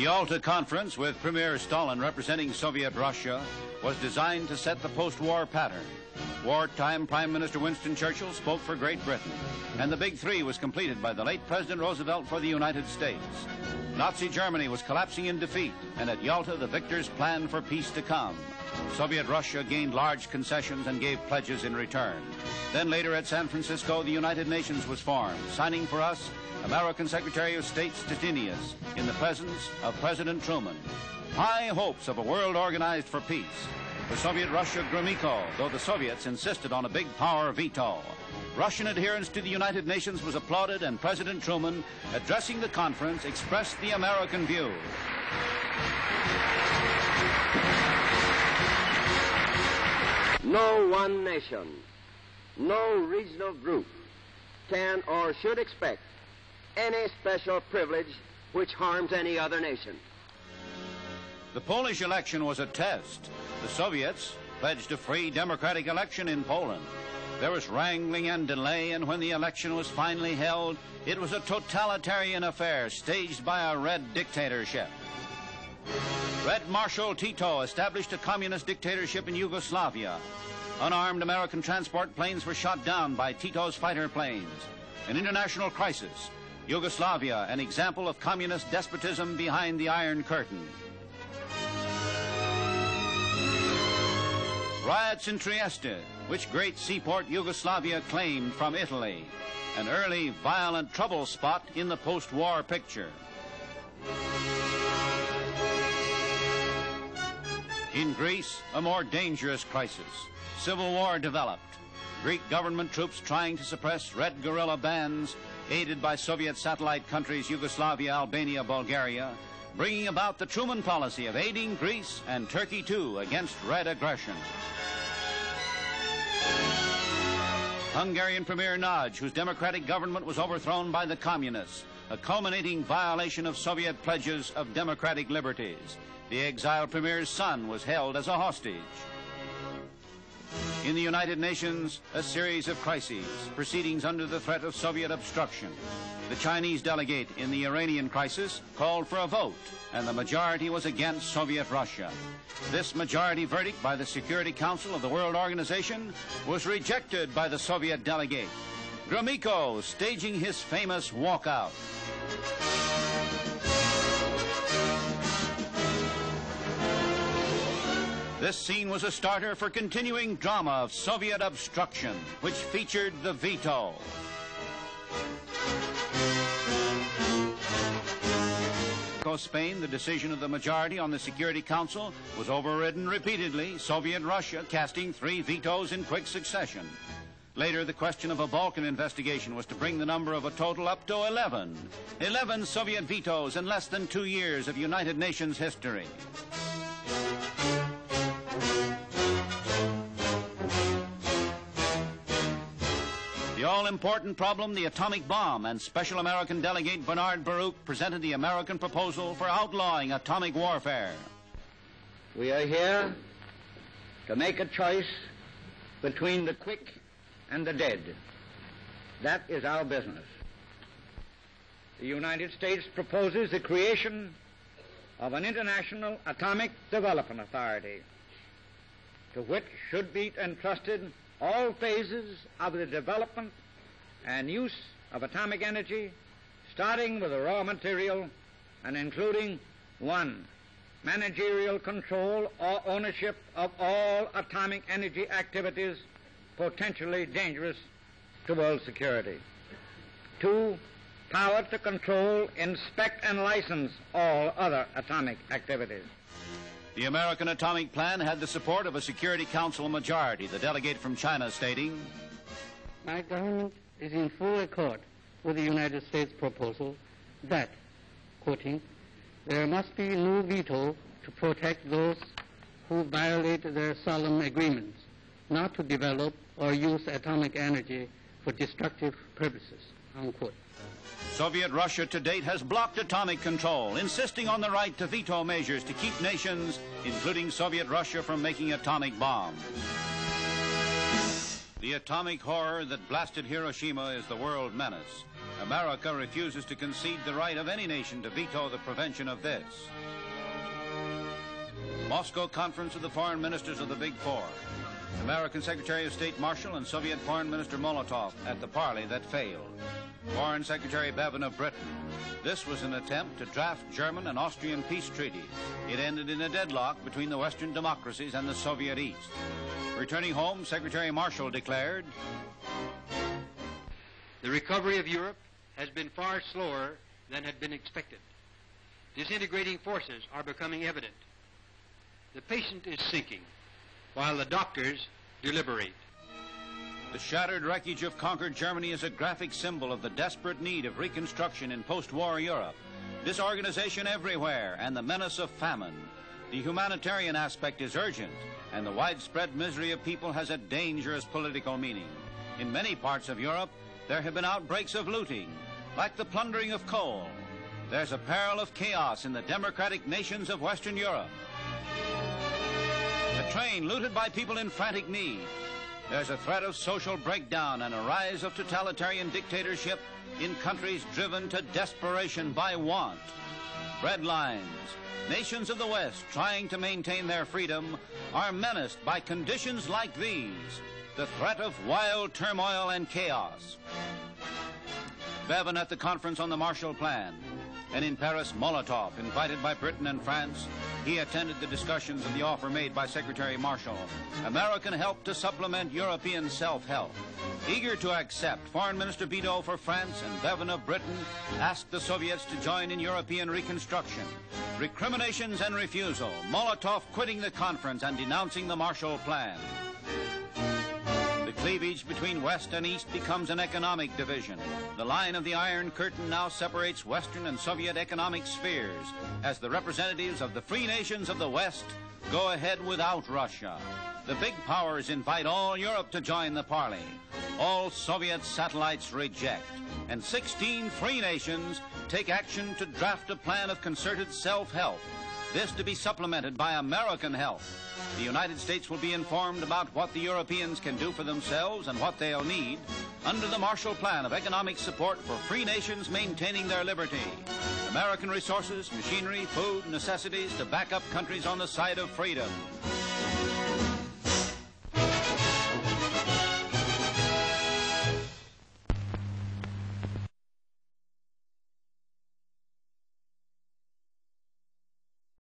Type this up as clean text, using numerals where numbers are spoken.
Yalta Conference, with Premier Stalin representing Soviet Russia, was designed to set the post-war pattern. Wartime Prime Minister Winston Churchill spoke for Great Britain, and the Big Three was completed by the late President Roosevelt for the United States. Nazi Germany was collapsing in defeat, and at Yalta the victors planned for peace to come. Soviet Russia gained large concessions and gave pledges in return. Then later at San Francisco, the United Nations was formed, signing for us American Secretary of State Stettinius in the presence of President Truman. High hopes of a world organized for peace. For Soviet Russia, Gromyko, though the Soviets insisted on a big power veto. Russian adherence to the United Nations was applauded, and President Truman, addressing the conference, expressed the American view. No one nation, no regional group can or should expect any special privilege which harms any other nation. The Polish election was a test. The Soviets pledged a free democratic election in Poland. There was wrangling and delay, and when the election was finally held, it was a totalitarian affair staged by a Red dictatorship. Red Marshal Tito established a communist dictatorship in Yugoslavia. Unarmed American transport planes were shot down by Tito's fighter planes. An international crisis. Yugoslavia, an example of communist despotism behind the Iron Curtain. Riots in Trieste, which great seaport Yugoslavia claimed from Italy. An early violent trouble spot in the post-war picture. In Greece, a more dangerous crisis. Civil war developed. Greek government troops trying to suppress red guerrilla bands, aided by Soviet satellite countries Yugoslavia, Albania, Bulgaria, bringing about the Truman policy of aiding Greece and Turkey too against red aggression. Hungarian Premier Nagy, whose democratic government was overthrown by the communists, a culminating violation of Soviet pledges of democratic liberties. The exiled premier's son was held as a hostage. In the United Nations, a series of crises, proceedings under the threat of Soviet obstruction. The Chinese delegate in the Iranian crisis called for a vote, and the majority was against Soviet Russia. This majority verdict by the Security Council of the World Organization was rejected by the Soviet delegate. Gromyko staging his famous walkout. This scene was a starter for continuing drama of Soviet obstruction, which featured the veto. Spain, the decision of the majority on the Security Council was overridden repeatedly, Soviet Russia casting 3 vetoes in quick succession. Later, the question of a Balkan investigation was to bring the number of a total up to 11. 11 Soviet vetoes in less than 2 years of United Nations history. The all-important problem, the atomic bomb, and Special American Delegate Baruch presented the American proposal for outlawing atomic warfare. We are here to make a choice between the quick and the dead. That is our business. The United States proposes the creation of an international atomic development authority, to which should be entrusted all phases of the development and use of atomic energy, starting with the raw material and including 1, managerial control or ownership of all atomic energy activities potentially dangerous to world security. 2, power to control, inspect, and license all other atomic activities. The American atomic plan had the support of a Security Council majority, the delegate from China stating, "My government is in full accord with the United States proposal that," quoting, "there must be no veto to protect those who violate their solemn agreements not to develop or use atomic energy for destructive purposes," unquote. Soviet Russia to date has blocked atomic control, insisting on the right to veto measures to keep nations, including Soviet Russia, from making atomic bombs. The atomic horror that blasted Hiroshima is the world menace. America refuses to concede the right of any nation to veto the prevention of this. Moscow Conference of the Foreign Ministers of the Big Four. American Secretary of State Marshall and Soviet Foreign Minister Molotov at the parley that failed. Foreign Secretary Bevin of Britain. This was an attempt to draft German and Austrian peace treaties. It ended in a deadlock between the Western democracies and the Soviet East. Returning home, Secretary Marshall declared, "The recovery of Europe has been far slower than had been expected. Disintegrating forces are becoming evident. The patient is sinking, while the doctors deliberate." The shattered wreckage of conquered Germany is a graphic symbol of the desperate need of reconstruction in post-war Europe, disorganization everywhere, and the menace of famine. The humanitarian aspect is urgent, and the widespread misery of people has a dangerous political meaning. In many parts of Europe, there have been outbreaks of looting, like the plundering of coal. There's a peril of chaos in the democratic nations of Western Europe. A train looted by people in frantic need. There's a threat of social breakdown and a rise of totalitarian dictatorship in countries driven to desperation by want. Breadlines, nations of the West trying to maintain their freedom, are menaced by conditions like these, the threat of wild turmoil and chaos. Bevin at the conference on the Marshall Plan, and in Paris, Molotov, invited by Britain and France, he attended the discussions of the offer made by Secretary Marshall, American help to supplement European self-help. Eager to accept, Foreign Minister Bidault for France and Bevin of Britain asked the Soviets to join in European reconstruction. Recriminations and refusal, Molotov quitting the conference and denouncing the Marshall Plan. The cleavage between West and East becomes an economic division. The line of the Iron Curtain now separates Western and Soviet economic spheres as the representatives of the free nations of the West go ahead without Russia. The big powers invite all Europe to join the parley. All Soviet satellites reject, and 16 free nations take action to draft a plan of concerted self-help, this to be supplemented by American help. The United States will be informed about what the Europeans can do for themselves and what they'll need under the Marshall Plan of economic support for free nations maintaining their liberty. American resources, machinery, food, necessities to back up countries on the side of freedom.